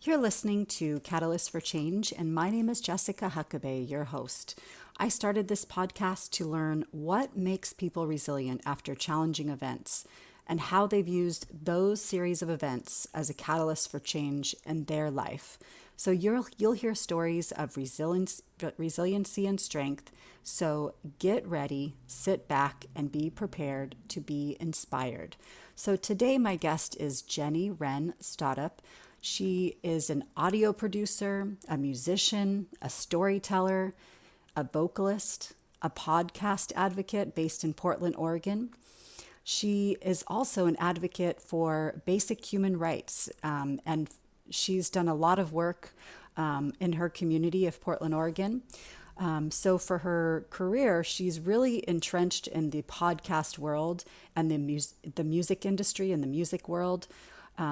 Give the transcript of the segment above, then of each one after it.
You're listening to Catalyst for Change, and my name is Jessica Huckabee, your host. I started this podcast to learn what makes people resilient after challenging events and how they've used those series of events as a catalyst for change in their life. So you'll hear stories of resiliency and strength. So get ready, sit back, and be prepared to be inspired. So today my guest is Jeni Wren Stottrup. She is an audio producer, a musician, a storyteller, a vocalist, a podcast advocate based in Portland, Oregon. She is also an advocate for basic human rights, and she's done a lot of work in her community of Portland, Oregon. So for her career, she's really entrenched in the podcast world and the music industry and the music world.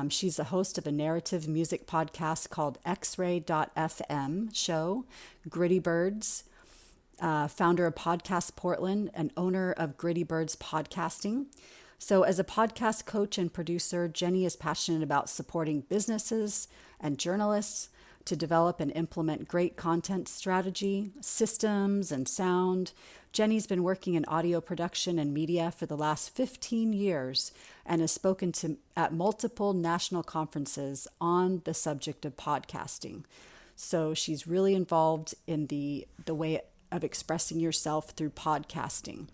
She's the host of a narrative music podcast called X-Ray.fm show, Gritty Birds, founder of Podcast Portland and owner of Gritty Birds Podcasting. So as a podcast coach and producer, Jeni is passionate about supporting businesses and journalists to develop and implement great content strategy, systems, and sound. Jeni's been working in audio production and media for the last 15 years and has spoken at multiple national conferences on the subject of podcasting. So she's really involved in the way of expressing yourself through podcasting.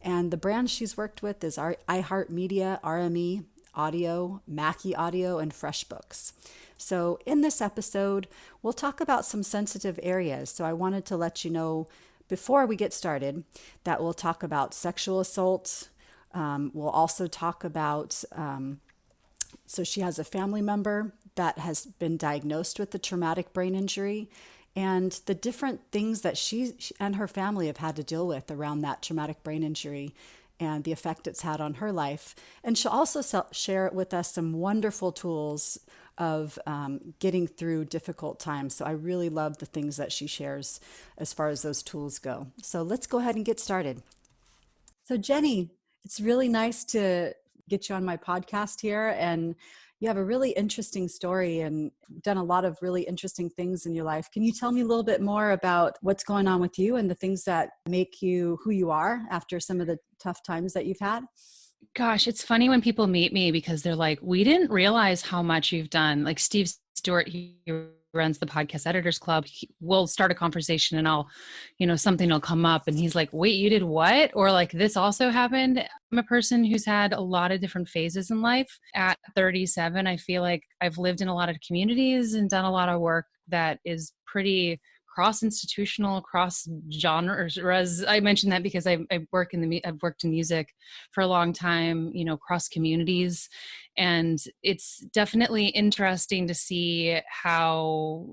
And the brands she's worked with is iHeartMedia, RME, Audio, Mackie Audio, and Freshbooks. So in this episode, we'll talk about some sensitive areas. So I wanted to let you know before we get started that we'll talk about sexual assault. We'll also talk about, so she has a family member that has been diagnosed with a traumatic brain injury and the different things that she and her family have had to deal with around that traumatic brain injury and the effect it's had on her life. And she'll also share with us some wonderful tools of getting through difficult times. So I really love the things that she shares as far as those tools go. So let's go ahead and get started. So Jeni, it's really nice to get you on my podcast here. And you have a really interesting story and done a lot of really interesting things in your life. Can you tell me a little bit more about what's going on with you and the things that make you who you are after some of the tough times that you've had? Gosh, it's funny when people meet me because they're like, we didn't realize how much you've done. Like Steve Stewart, he runs the Podcast Editors Club. We'll start a conversation and something will come up and he's like, wait, you did what? Or like, this also happened. I'm a person who's had a lot of different phases in life. At 37, I feel like I've lived in a lot of communities and done a lot of work that is pretty cross-institutional, cross-genres. I mentioned that because I've worked in music for a long time, cross communities. And it's definitely interesting to see how,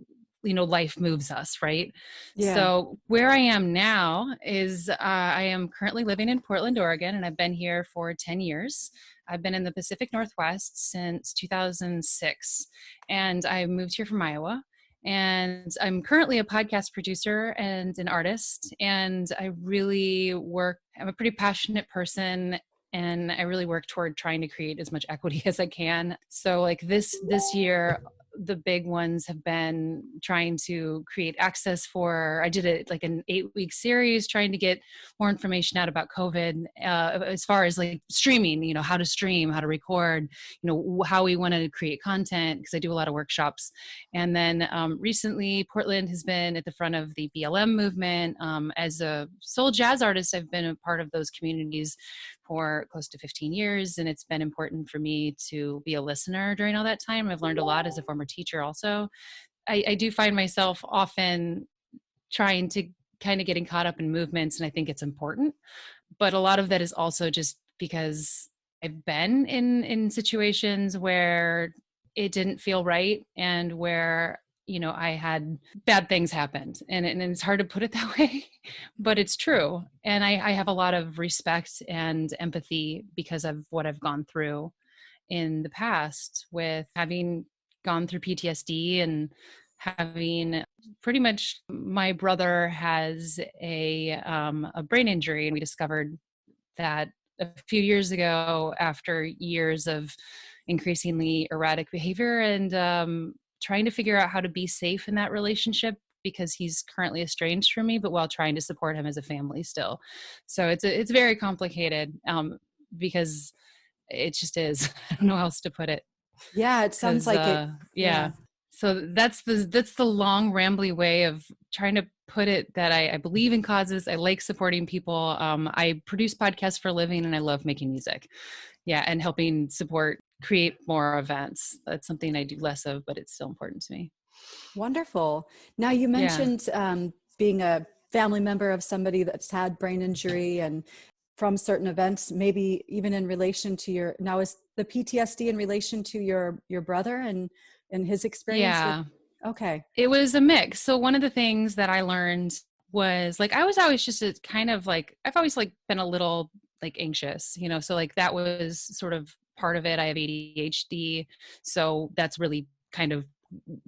life moves us, right? Yeah. So where I am now is I am currently living in Portland, Oregon, and I've been here for 10 years. I've been in the Pacific Northwest since 2006, and I moved here from Iowa. And I'm currently a podcast producer and an artist. And I'm a pretty passionate person. And I really work toward trying to create as much equity as I can. So like this year, the big ones have been trying to create access I did an 8-week series trying to get more information out about COVID as far as like streaming, how to stream, how to record, how we want to create content, because I do a lot of workshops. And then recently, Portland has been at the front of the BLM movement. As a soul jazz artist, I've been a part of those communities for close to 15 years. And it's been important for me to be a listener during all that time. I've learned a lot as a former teacher also. I do find myself often trying to kind of getting caught up in movements, and I think it's important. But a lot of that is also just because I've been in situations where it didn't feel right and where I had bad things happened, and it's hard to put it that way, but it's true. And I have a lot of respect and empathy because of what I've gone through in the past with having gone through PTSD and having pretty much, my brother has a brain injury, and we discovered that a few years ago after years of increasingly erratic behavior and trying to figure out how to be safe in that relationship because he's currently estranged from me, but while trying to support him as a family still. So it's very complicated, because it just is. I don't know how else to put it. Yeah, it sounds Cause, like it. yeah. Yeah. So that's the long rambly way of trying to put it, that I believe in causes. I like supporting people. I produce podcasts for a living and I love making music. Yeah. And helping create more events. That's something I do less of, but it's still important to me. Wonderful. Now you Yeah. mentioned being a family member of somebody that's had brain injury and from certain events, maybe even in relation to now is the PTSD in relation to your brother and his experience with, Yeah. okay. It was a mix. So one of the things that I learned was like, I was always just a kind of like, I've always like been a little like anxious, so like that was sort of part of it. I have ADHD. So that's really kind of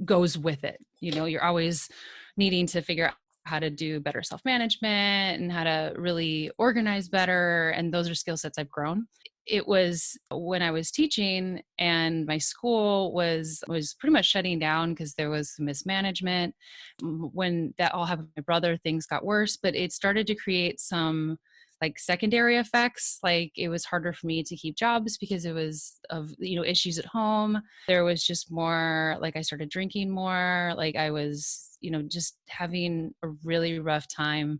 goes with it. You're always needing to figure out how to do better self-management and how to really organize better. And those are skill sets I've grown. It was when I was teaching and my school was pretty much shutting down because there was some mismanagement. When that all happened to my brother, things got worse, but it started to create some like secondary effects. Like it was harder for me to keep jobs because it was of, issues at home. There was just more, like I started drinking more, like I was, just having a really rough time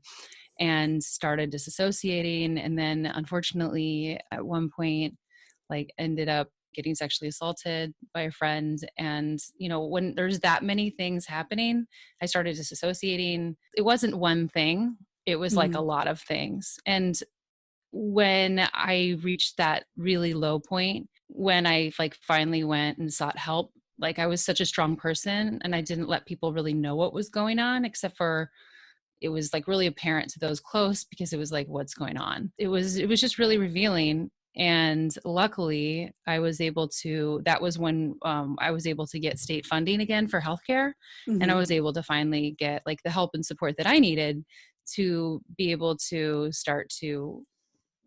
and started disassociating. And then unfortunately at one point, like ended up getting sexually assaulted by a friend. And, when there's that many things happening, I started disassociating. It wasn't one thing. It was like a Mhm. lot of things. And when I reached that really low point, when I like finally went and sought help, like I was such a strong person and I didn't let people really know what was going on, except for it was like really apparent to those close because it was like, what's going on? It was just really revealing. And luckily that was when I was able to get state funding again for healthcare. And I Mhm. was able to finally get like the help and support that I needed to be able to start to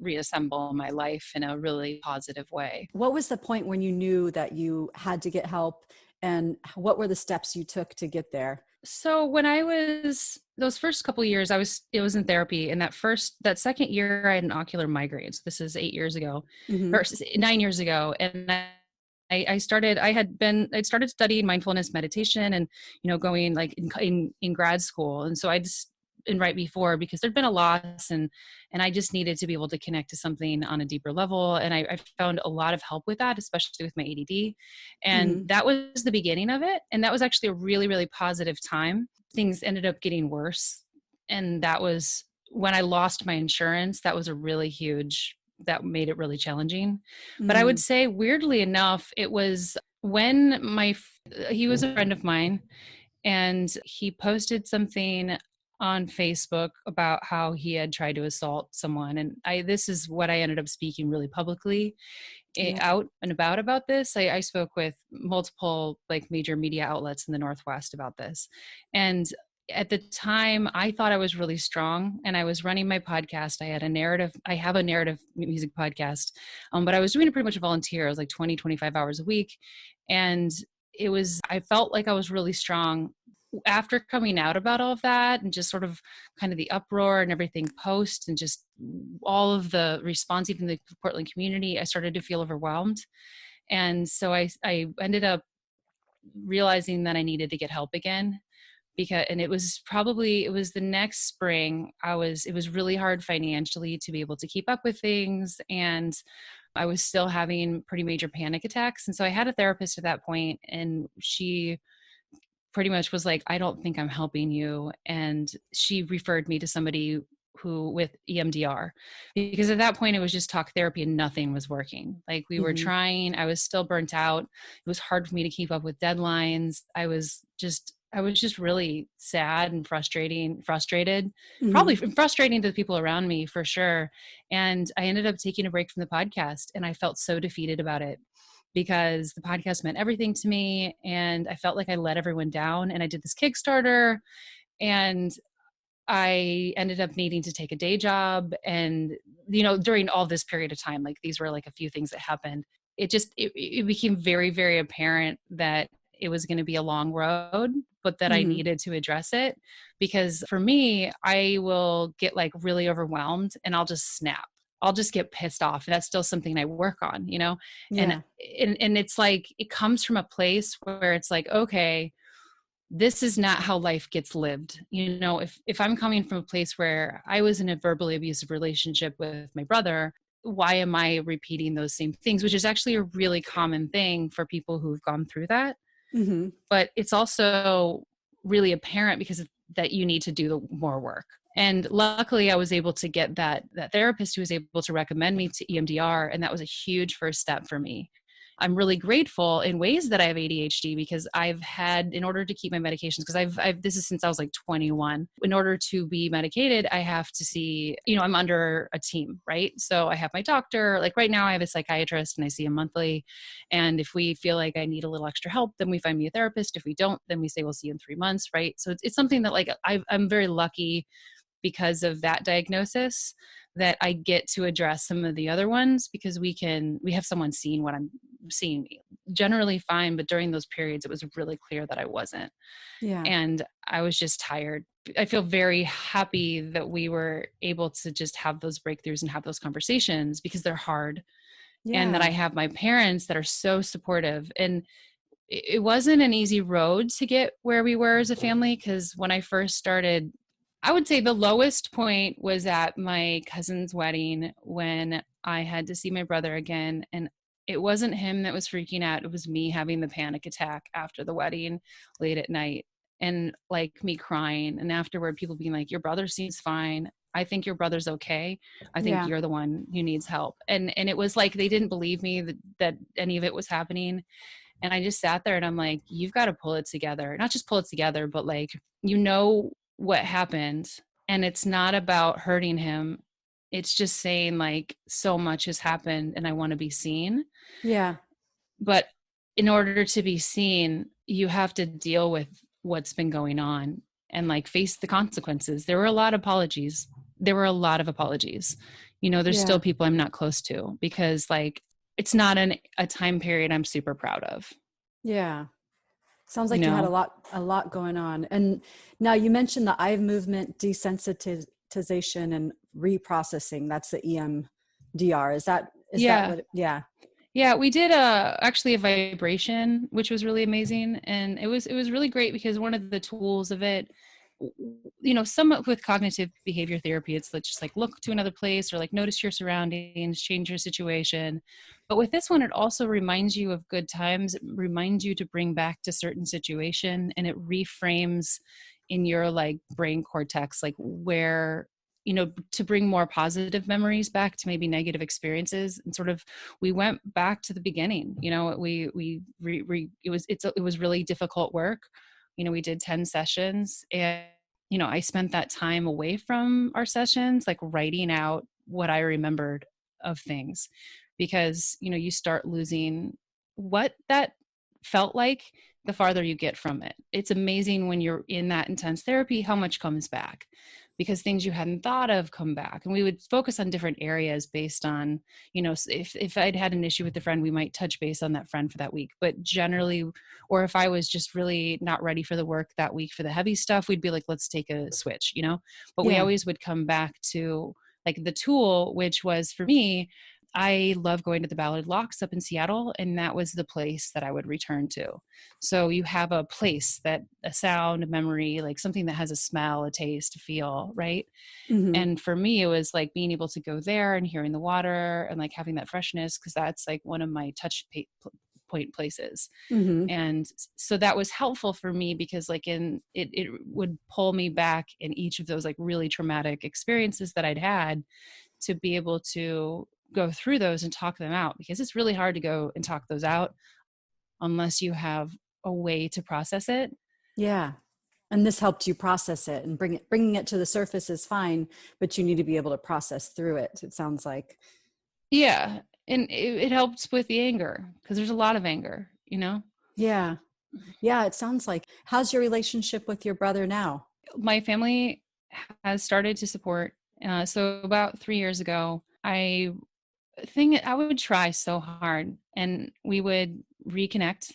reassemble my life in a really positive way. What was the point when you knew that you had to get help, and what were the steps you took to get there? So when I was those first couple of years, it was in therapy, and that second year, I had an ocular migraine. So this is 8 years ago, or Mhm. 9 years ago, and I'd started studying mindfulness meditation, and going like in grad school, and so I just and right before because there'd been a loss, and I just needed to be able to connect to something on a deeper level, and I found a lot of help with that, especially with my ADD. And Mhm. that was the beginning of it. And that was actually a really, really positive time. Things ended up getting worse. And that was when I lost my insurance. That made it really challenging. But I would Mhm. say, weirdly enough, it was when he was a friend of mine and he posted something on Facebook about how he had tried to assault someone. And this is what I ended up speaking really publicly Yeah. out and about this. I spoke with multiple like major media outlets in the Northwest about this. And at the time I thought I was really strong and I was running my podcast. I have a narrative music podcast, but I was doing it pretty much a volunteer. I was like 20, 25 hours a week. And I felt like I was really strong after coming out about all of that and just sort of kind of the uproar and everything post and just all of the response, even the Portland community, I started to feel overwhelmed. And so I ended up realizing that I needed to get help again and it was the next spring. It was really hard financially to be able to keep up with things. And I was still having pretty major panic attacks. And so I had a therapist at that point, and she pretty much was like, I don't think I'm helping you. And she referred me to somebody with EMDR, because at that point it was just talk therapy and nothing was working. Like we were Mhm. trying, I was still burnt out. It was hard for me to keep up with deadlines. I was just really sad and frustrated, probably Mhm. frustrating to the people around me for sure. And I ended up taking a break from the podcast, and I felt so defeated about it because the podcast meant everything to me. And I felt like I let everyone down. And I did this Kickstarter, and I ended up needing to take a day job. And, during all this period of time, like these were like a few things that happened. It became very, very apparent that it was going to be a long road, but that I Mm-hmm. needed to address it. Because for me, I will get like really overwhelmed and I'll just snap. I'll just get pissed off. And that's still something I work on, you know? And, Yeah. and it's like, it comes from a place where it's like, okay, this is not how life gets lived. You know, if I'm coming from a place where I was in a verbally abusive relationship with my brother, why am I repeating those same things? Which is actually a really common thing for people who've gone through that. Mm-hmm. But it's also really apparent because that you need to do the more work. And luckily I was able to get that therapist who was able to recommend me to EMDR. And that was a huge first step for me. I'm really grateful in ways that I have ADHD because I've had, in order to keep my medications, because I've this is since I was like 21. In order to be medicated, I have to see, you know, I'm under a team, right? So I have my doctor, like right now I have a psychiatrist and I see him monthly. And if we feel like I need a little extra help, then we find me a therapist. If we don't, then we say we'll see you in 3 months, right? So it's something that like I'm very lucky because of that diagnosis that I get to address some of the other ones because we have someone seeing what I'm seeing me. Generally fine, but during those periods it was really clear that I wasn't. Yeah. And I was just tired. I feel very happy that we were able to just have those breakthroughs and have those conversations because they're hard. And that I Yeah. have my parents that are so supportive. And it wasn't an easy road to get where we were as a family because when I first started, I would say the lowest point was at my cousin's wedding when I had to see my brother again. And it wasn't him that was freaking out. It was me having the panic attack after the wedding late at night and like me crying. And afterward, people being like, your brother seems fine. I think your brother's okay. I think Yeah. you're the one who needs help. And it was like, they didn't believe me that any of it was happening. And I just sat there and I'm like, you've got to pull it together. Not just pull it together, but like, you know what happened. And it's not about hurting him. It's just saying like, so much has happened and I want to be seen. Yeah. But in order to be seen, you have to deal with what's been going on and like face the consequences. There were a lot of apologies. There were a lot of apologies. You know, there's still Yeah. people I'm not close to because like, it's not a time period I'm super proud of, Yeah. Sounds you like you had know? a lot going on. And now you mentioned the eye movement desensitization and reprocessing. That's the EMDR. Is that Yeah. what yeah. Yeah, we did actually a vibration, which was really amazing. And it was really great because one of the tools of it, you know, some with cognitive behavior therapy, it's like just like look to another place or like notice your surroundings, change your situation. But with this one, it also reminds you of good times, it reminds you to bring back to certain situation, and it reframes in your like brain cortex, like where, you know, to bring more positive memories back to maybe negative experiences. And sort of we went back to the beginning. You know, it was really difficult work. You know, we did 10 sessions, and you know, I spent that time away from our sessions like writing out what I remembered of things, because you know, you start losing what that felt like the farther you get from it. It's amazing when you're in that intense therapy how much comes back, because things you hadn't thought of come back. And we would focus on different areas based on, you know, if I'd had an issue with a friend, we might touch base on that friend for that week. But generally, or if I was just really not ready for the work that week for the heavy stuff, we'd be like, let's take a switch, you know? But we Yeah. always would come back to like the tool, which was for me, I love going to the Ballard Locks up in Seattle, and that was the place that I would return to. So you have a place that a sound, a memory, like something that has a smell, a taste, a feel, right? Mm-hmm. And for me, it was like being able to go there and hearing the water and like having that freshness, because that's like one of my point places. Mm-hmm. And so that was helpful for me because like it would pull me back in each of those like really traumatic experiences that I'd had, to be able to go through those and talk them out, because it's really hard to go and talk those out unless you have a way to process it. Yeah. And this helped you process it, and bringing it to the surface is fine, but you need to be able to process through it. It sounds like. Yeah. And it helps with the anger, because there's a lot of anger, you know? Yeah. Yeah. It sounds like. How's your relationship with your brother now? My family has started to support. So about 3 years ago, I think I would try so hard and we would reconnect.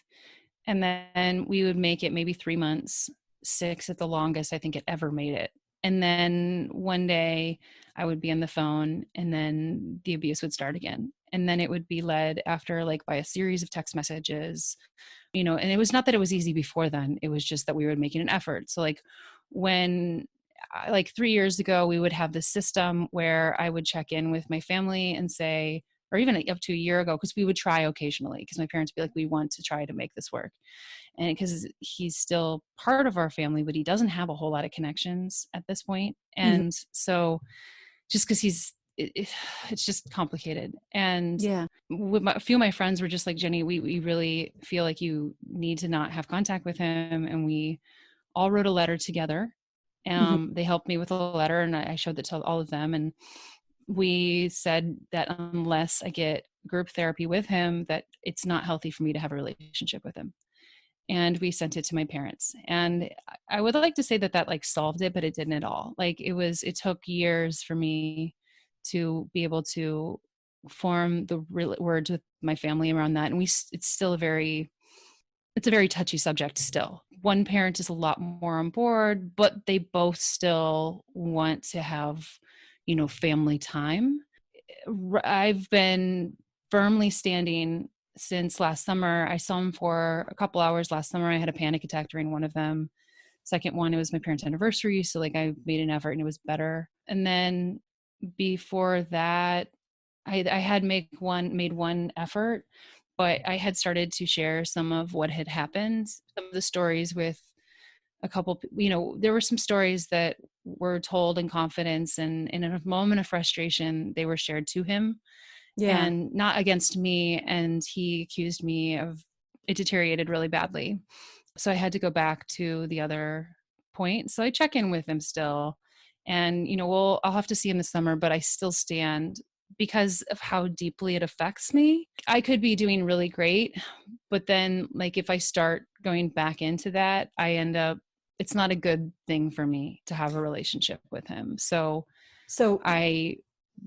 And then we would make it maybe 3 months, 6 at the longest. I think it ever made it. And then one day I would be on the phone and then the abuse would start again. And then it would be led after like by a series of text messages, and it was not that it was easy before then. It was just that we were making an effort. So like when like 3 years ago, we would have this system where I would check in with my family and say, or even up to a year ago, because we would try occasionally, because my parents would be like, we want to try to make this work. And because he's still part of our family, but he doesn't have a whole lot of connections at this point. Mhm. And so just because it's just complicated. And Yeah. a few of my friends were just like, Jeni, we really feel like you need to not have contact with him. And we all wrote a letter together. Mhm. They helped me with a letter, and I showed that to all of them. And we said that unless I get group therapy with him, that it's not healthy for me to have a relationship with him. And we sent it to my parents. And I would like to say that that like solved it, but it didn't at all. Like it took years for me to be able to form the real words with my family around that. And it's still it's a very touchy subject still. One parent is a lot more on board, but they both still want to have, family time. I've been firmly standing since last summer. I saw him for a couple hours last summer. I had a panic attack during one of them. Second one, it was my parents' anniversary. So like I made an effort and it was better. And then before that, I had made one effort, but I had started to share some of what had happened, some of the stories with a couple, there were some stories that were told in confidence, and in a moment of frustration, they were shared to him Yeah. and not against me. And he accused me of it deteriorated really badly. So I had to go back to the other point. So I check in with him still. And, I'll have to see him this summer, but I still stand because of how deeply it affects me. I could be doing really great, but then like if I start going back into that, it's not a good thing for me to have a relationship with him. So So, I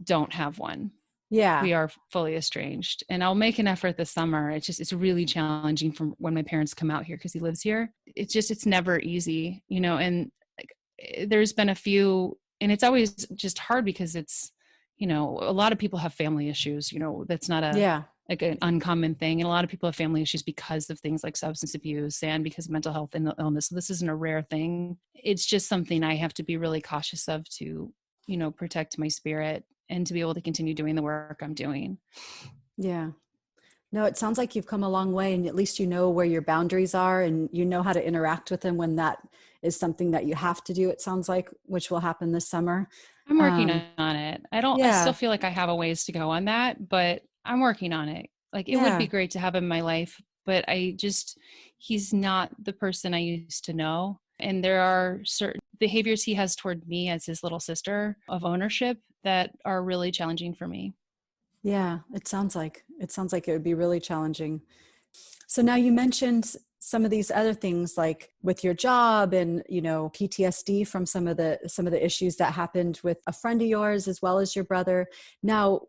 don't have one. yeah. We are fully estranged, and I'll make an effort this summer. It's really challenging from when my parents come out here because he lives here. It's never easy, and like, there's been a few, and it's always just hard because it's, a lot of people have family issues, that's not Yeah. like an uncommon thing. And a lot of people have family issues because of things like substance abuse and because of mental health and illness. So this isn't a rare thing. It's just something I have to be really cautious of to, protect my spirit and to be able to continue doing the work I'm doing. Yeah. No, it sounds like you've come a long way, and at least you know where your boundaries are and you know how to interact with them when that is something that you have to do, it sounds like, which will happen this summer. I'm working Um, on it. I still yeah. feel like I have a ways to go on that, but I'm working on it. Like it would be Yeah. great to have him in my life, but he's not the person I used to know. And there are certain behaviors he has toward me as his little sister of ownership that are really challenging for me. Yeah. It sounds like it would be really challenging. So now you mentioned some of these other things like with your job and, PTSD from some of the issues that happened with a friend of yours as well as your brother. Now,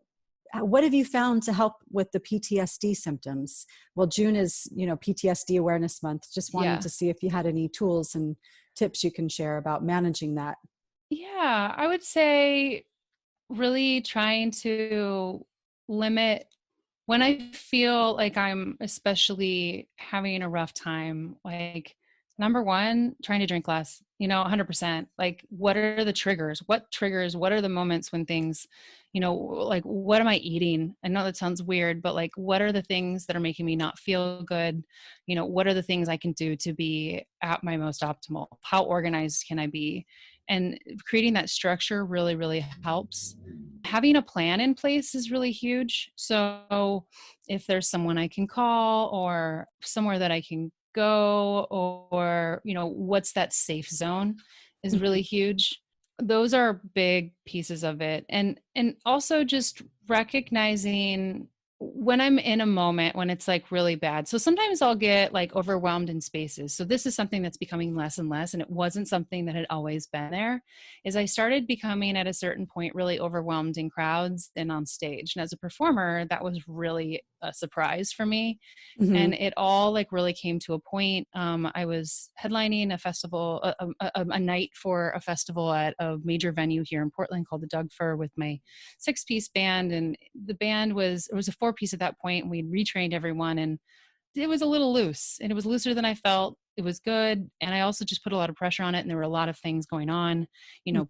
what have you found to help with the PTSD symptoms? Well, June is, PTSD Awareness Month. Just wanted Yeah. to see if you had any tools and tips you can share about managing that. Yeah. I would say really trying to limit when I feel like I'm especially having a rough time, like number one, trying to drink less, 100%. Like, what are the triggers? What are the moments when things, like, what am I eating? I know that sounds weird, but like, what are the things that are making me not feel good? What are the things I can do to be at my most optimal? How organized can I be? And creating that structure really, really helps. Having a plan in place is really huge. So if there's someone I can call or somewhere that I can go, or, what's that safe zone is really huge. Those are big pieces of it. And also just recognizing when I'm in a moment when it's like really bad. So sometimes I'll get like overwhelmed in spaces. So this is something that's becoming less and less, and it wasn't something that had always been there, is I started becoming at a certain point really overwhelmed in crowds and on stage. And as a performer, that was really a surprise for me. Mm-hmm. And it all like really came to a point. I was headlining a festival, a night for a festival at a major venue here in Portland called the Doug Fir with my 6-piece band. And the band it was a 4-piece at that point. And we'd retrained everyone, and it was a little loose, and it was looser than I felt. It was good. And I also just put a lot of pressure on it. And there were a lot of things going on,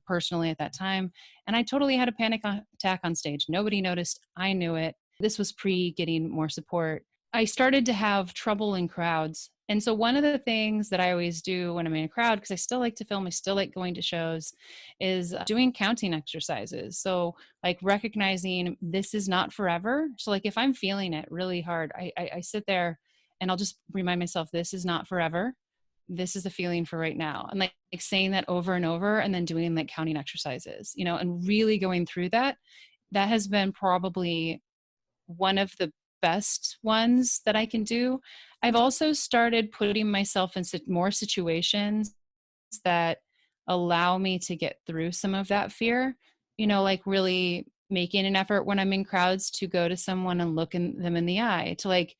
personally at that time. And I totally had a panic attack on stage. Nobody noticed. I knew it. This was pre getting more support. I started to have trouble in crowds. And so one of the things that I always do when I'm in a crowd, because I still like to film, I still like going to shows, is doing counting exercises. So like recognizing this is not forever. So like if I'm feeling it really hard, I sit there and I'll just remind myself, this is not forever. This is the feeling for right now. And like saying that over and over, and then doing like counting exercises, and really going through that. That has been probably one of the best ones that I can do. I've also started putting myself in more situations that allow me to get through some of that fear, like really making an effort when I'm in crowds to go to someone and look them in the eye, to like,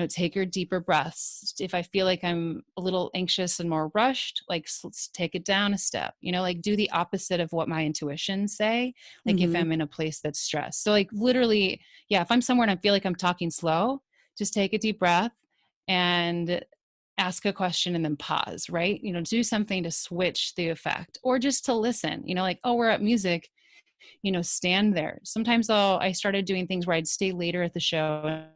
take your deeper breaths. If I feel like I'm a little anxious and more rushed, like let's take it down a step, like do the opposite of what my intuitions say. Like if Mm-hmm. I'm in a place that's stressed. So like literally, yeah, if I'm somewhere and I feel like I'm talking slow, just take a deep breath and ask a question and then pause, right? Do something to switch the effect, or just to listen, like, oh, we're at music, stand there. Sometimes I started doing things where I'd stay later at the show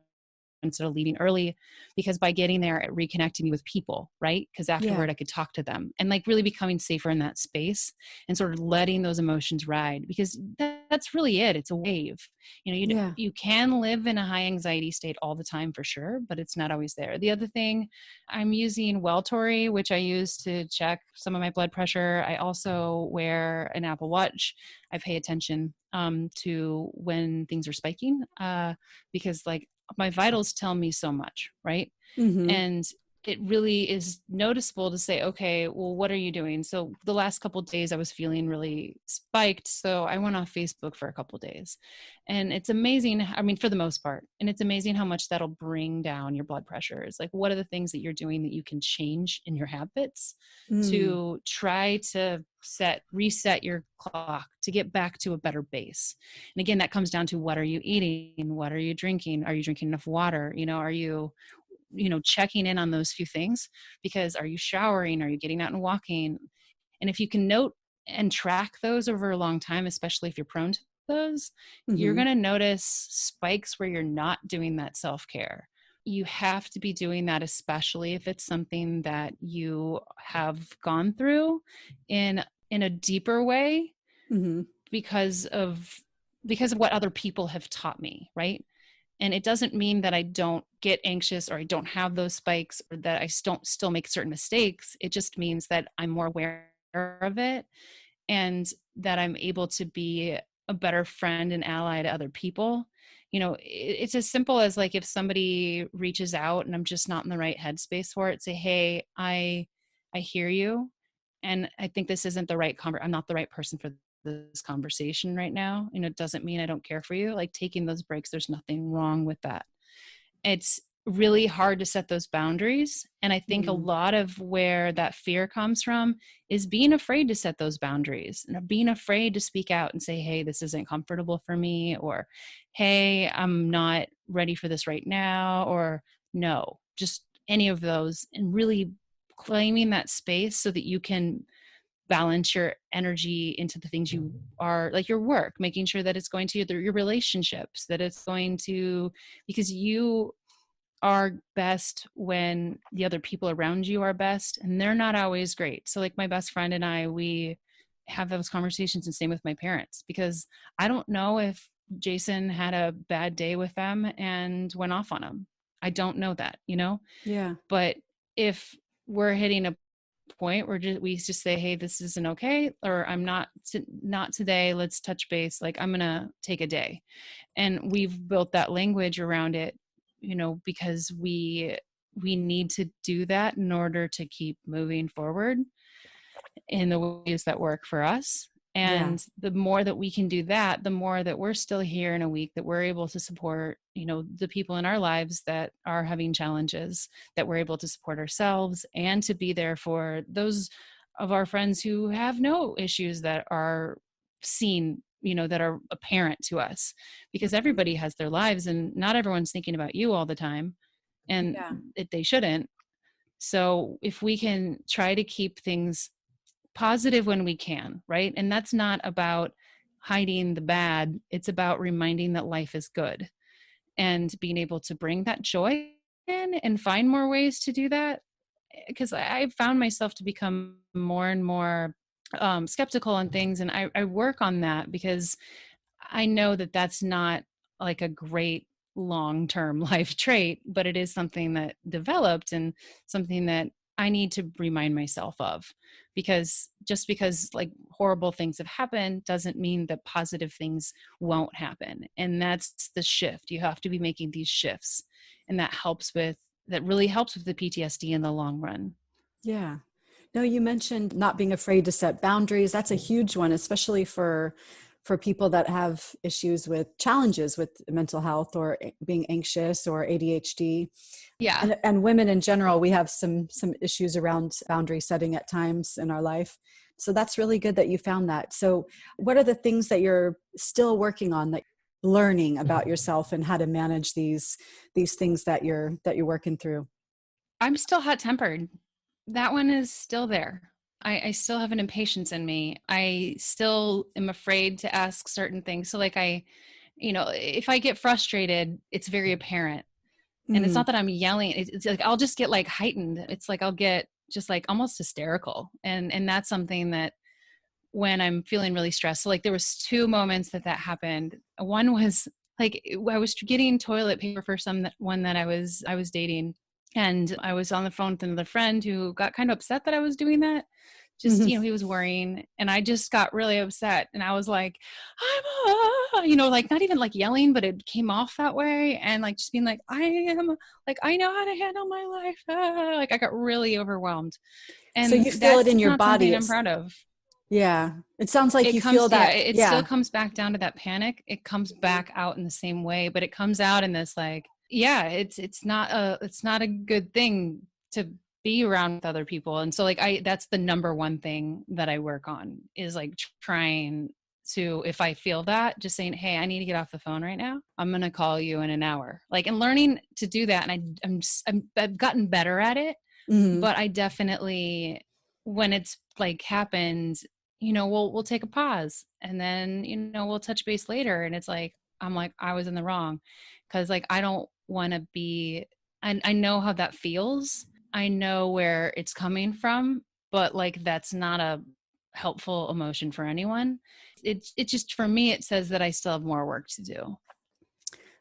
instead of leaving early, because by getting there, it reconnected me with people, right? Because Yeah. afterward I could talk to them, and like really becoming safer in that space and sort of letting those emotions ride, because that's really it. It's a wave. Yeah. You can live in a high anxiety state all the time for sure, but it's not always there. The other thing, I'm using Welltory, which I use to check some of my blood pressure. I also wear an Apple Watch. I pay attention to when things are spiking, because like my vitals tell me so much, right? Mm-hmm. And it really is noticeable to say, okay, well, what are you doing? So the last couple of days I was feeling really spiked. So I went off Facebook for a couple of days, and it's amazing. I mean, for the most part, and it's amazing how much that'll bring down your blood pressure. It's like, what are the things that you're doing that you can change in your habits Mm. to try to reset your clock to get back to a better base? And again, that comes down to, what are you eating? What are you drinking? Are you drinking enough water? Are you checking in on those few things? Because are you showering? Are you getting out and walking? And if you can note and track those over a long time, especially if you're prone to those, you're Mm-hmm. going to notice spikes where you're not doing that self-care. You have to be doing that, especially if it's something that you have gone through in a deeper way, Mm-hmm. because of what other people have taught me, right? And it doesn't mean that I don't get anxious or I don't have those spikes or that I don't still make certain mistakes. It just means that I'm more aware of it, and that I'm able to be a better friend and ally to other people. It's as simple as like, if somebody reaches out and I'm just not in the right headspace for it, say, hey, I hear you, and I think this isn't the right I'm not the right person for this conversation right now. It doesn't mean I don't care for you. Like taking those breaks, there's nothing wrong with that. It's really hard to set those boundaries. And I think a Mm-hmm. lot of where that fear comes from is being afraid to set those boundaries, and being afraid to speak out and say, hey, this isn't comfortable for me, or hey, I'm not ready for this right now, or no, just any of those, and really claiming that space so that you can balance your energy into the things you are, like your work, making sure that it's going to your relationships, that it's going to, because you are best when the other people around you are best, and they're not always great. So like my best friend and I, we have those conversations, and same with my parents, because I don't know if Jason had a bad day with them and went off on them. I don't know that, Yeah. but if we're hitting a point where we just say, hey, this isn't okay, or I'm not today, let's touch base, like I'm gonna take a day. And we've built that language around it, because we need to do that in order to keep moving forward in the ways that work for us. Yeah. And the more that we can do that, the more that we're still here in a week, that we're able to support, the people in our lives that are having challenges, that we're able to support ourselves and to be there for those of our friends who have no issues that are seen, that are apparent to us, because everybody has their lives and not everyone's thinking about you all the time, and Yeah. they shouldn't. So if we can try to keep things positive when we can, right? And that's not about hiding the bad. It's about reminding that life is good and being able to bring that joy in and find more ways to do that. Because I've found myself to become more and more skeptical on things. And I work on that because I know that that's not like a great long-term life trait, but it is something that developed and something that I need to remind myself of, because just because like horrible things have happened doesn't mean that positive things won't happen. And that's the shift. You have to be making these shifts. And that really helps with the PTSD in the long run. Yeah. No, you mentioned not being afraid to set boundaries. That's a huge one, especially for people that have issues with challenges with mental health or being anxious or ADHD. Yeah. And women in general, we have some issues around boundary setting at times in our life. So that's really good that you found that. So what are the things that you're still working on, that learning about yourself and how to manage these things that you're working through? I'm still hot tempered. That one is still there. I still have an impatience in me. I still am afraid to ask certain things. So like if I get frustrated, it's very apparent. And it's Mm, not that I'm yelling. It's like, I'll just get like heightened. It's like, I'll get just like almost hysterical. And that's something that when I'm feeling really stressed. So like there was two moments that happened. One was like, I was getting toilet paper for someone that I was dating. And I was on the phone with another friend who got kind of upset that I was doing that. Just, mhm. he was worrying, and I just got really upset. And I was like, like not even like yelling, but it came off that way. And like just being like, I know how to handle my life. Like I got really overwhelmed. So you And feel it that's in your not body. something I'm proud of. Yeah. It sounds like you feel that. It still Yeah. comes back down to that panic. It comes back out in the same way, but it comes out in this like, yeah, it's not a good thing to be around with other people. And so like that's the number one thing that I work on, is like trying to, if I feel that, just saying, hey, I need to get off the phone right now. I'm going to call you in an hour. Like, and learning to do that. And I've gotten better at it, Mhm. but I definitely, when it's like happened, we'll take a pause, and then, we'll touch base later. And it's like, I'm like, I was in the wrong. Cause like, I don't want to be, I know how that feels. I know where it's coming from, but like, that's not a helpful emotion for anyone. It just, for me, it says that I still have more work to do.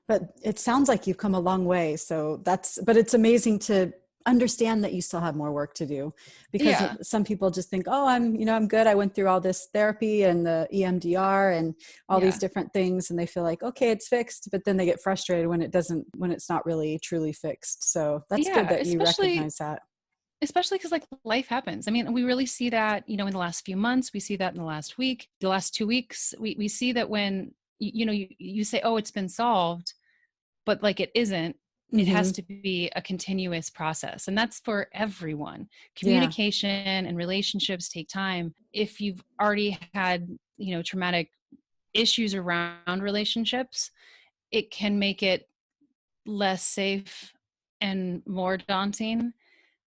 But it sounds like you've come a long way. So but it's amazing to understand that you still have more work to do, because Yeah. some people just think, oh, I'm good. I went through all this therapy and the EMDR and all these Yeah. different things. And they feel like, okay, it's fixed, but then they get frustrated when it's not really truly fixed. So that's good Yeah. that you recognize that. Especially because like life happens. I mean, we really see that, in the last few months. We see that in the last week, the last 2 weeks. We see that when, you say, oh, it's been solved, but like it isn't. It has Hmm. to be a continuous process. And that's for everyone. Yeah. Communication and relationships take time. If you've already had, traumatic issues around relationships, it can make it less safe and more daunting,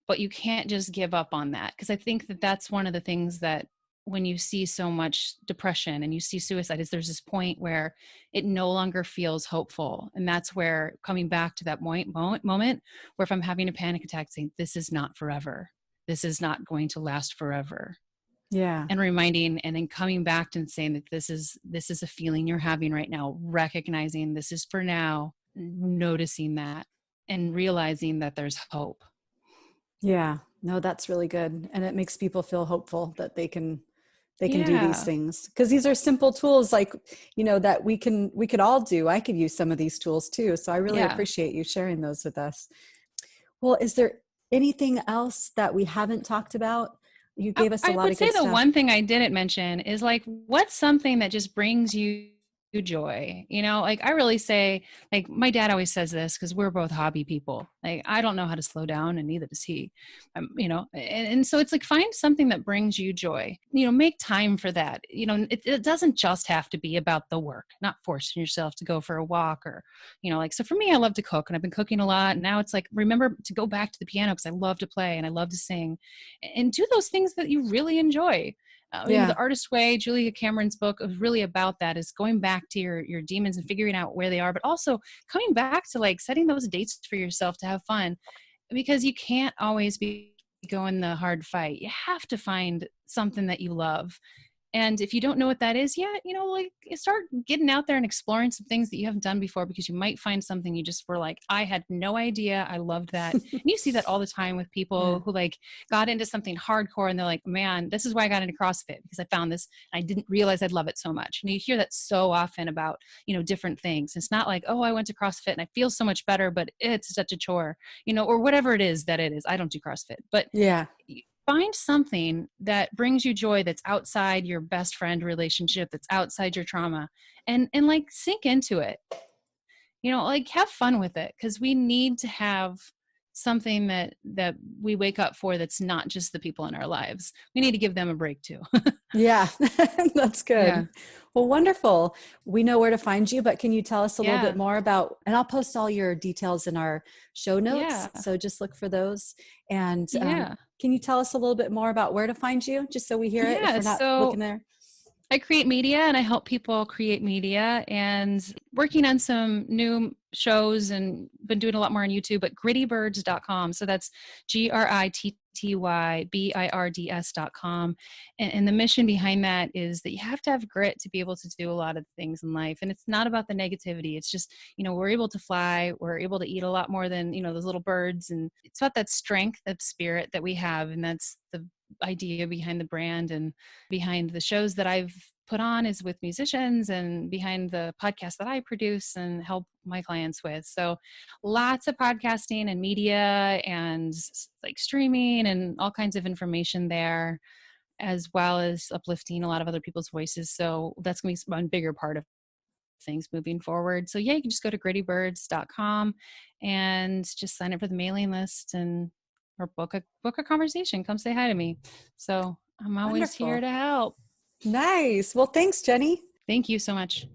but you can't just give up on that. Because I think that that's one of the things that, when you see so much depression and you see suicide, is there's this point where it no longer feels hopeful. And that's where, coming back to that moment where, if I'm having a panic attack, saying, this is not forever, this is not going to last forever. Yeah. And reminding, and then coming back and saying that this is a feeling you're having right now, recognizing this is for now, noticing that, and realizing that there's hope. Yeah. No, that's really good. And it makes people feel hopeful that they can do these Yeah. things, because these are simple tools, like, that we could all do. I could use some of these tools too. So I really Yeah. appreciate you sharing those with us. Well, is there anything else that we haven't talked about You gave us a I lot would of say good the stuff. one thing I didn't mention is like, what's something that just brings you joy? You know, like I really say, like my dad always says this because we're both hobby people. Like I don't know how to slow down, and neither does he. You know, and so it's like find something that brings you joy. You know, make time for that. You know, it doesn't just have to be about the work. Not forcing yourself to go for a walk or, you know, like so for me, I love to cook, and I've been cooking a lot. And now it's like remember to go back to the piano because I love to play and I love to sing, and do those things that you really enjoy. You know, Yeah. the Artist Way, Julia Cameron's book is really about that, is going back to your demons and figuring out where they are, but also coming back to like setting those dates for yourself to have fun, because you can't always be going the hard fight. You have to find something that you love. And if you don't know what that is yet, you know, like start getting out there and exploring some things that you haven't done before, because you might find something you just were like, I had no idea I loved that. And you see that all the time with Yeah. people who like got into something hardcore and they're like, man, this is why I got into CrossFit, because I found this and I didn't realize I'd love it so much. And you hear that so often about, you know, different things. It's not like, oh, I went to CrossFit and I feel so much better, but it's such a chore, you know, or whatever it is that it is. I don't do CrossFit, but Yeah. find something that brings you joy, that's outside your best friend relationship, that's outside your trauma, and like sink into it. You know, like have fun with it, because we need to have something that we wake up for, that's not just the people in our lives. We need to give them a break too. Yeah. That's Yeah. good. Well, wonderful. We know where to find you, but can you tell us a little bit Yeah. more about, and I'll post all your details in our show notes. Yeah. So just look for those. And Yeah. can you tell us a little bit more about where to find you, just so we hear it if Yeah. we're not So looking there? I create media and I help people create media, and working on some new shows and been doing a lot more on YouTube, but grittybirds.com. So that's GRITTYBIRDS.com. And the mission behind that is that you have to have grit to be able to do a lot of things in life. And it's not about the negativity. It's just, you know, we're able to fly, we're able to eat a lot more than, you know, those little birds. And it's about that strength, that spirit that we have. And that's the idea behind the brand and behind the shows that I've put on, is with musicians, and behind the podcast that I produce and help my clients with. So lots of podcasting and media and like streaming and all kinds of information there, as well as uplifting a lot of other people's voices. So that's going to be one bigger part of things moving forward. So yeah, you can just go to grittybirds.com and just sign up for the mailing list, and or book a conversation. Come say hi to me. So I'm always here Wonderful. to help. Nice. Well, thanks, Jenny. Thank you so much.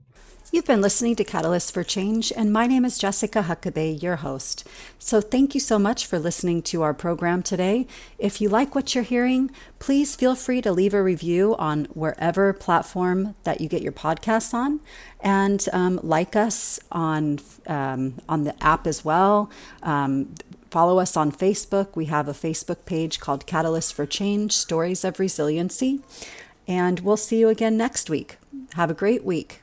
You've been listening to Catalyst for Change, and my name is Jessica Huckabee, your host. So thank you so much for listening to our program today. If you like what you're hearing, please feel free to leave a review on wherever platform that you get your podcasts on, and like us on the app as well. Follow us on Facebook. We have a Facebook page called Catalyst for Change, Stories of Resiliency. And we'll see you again next week. Have a great week.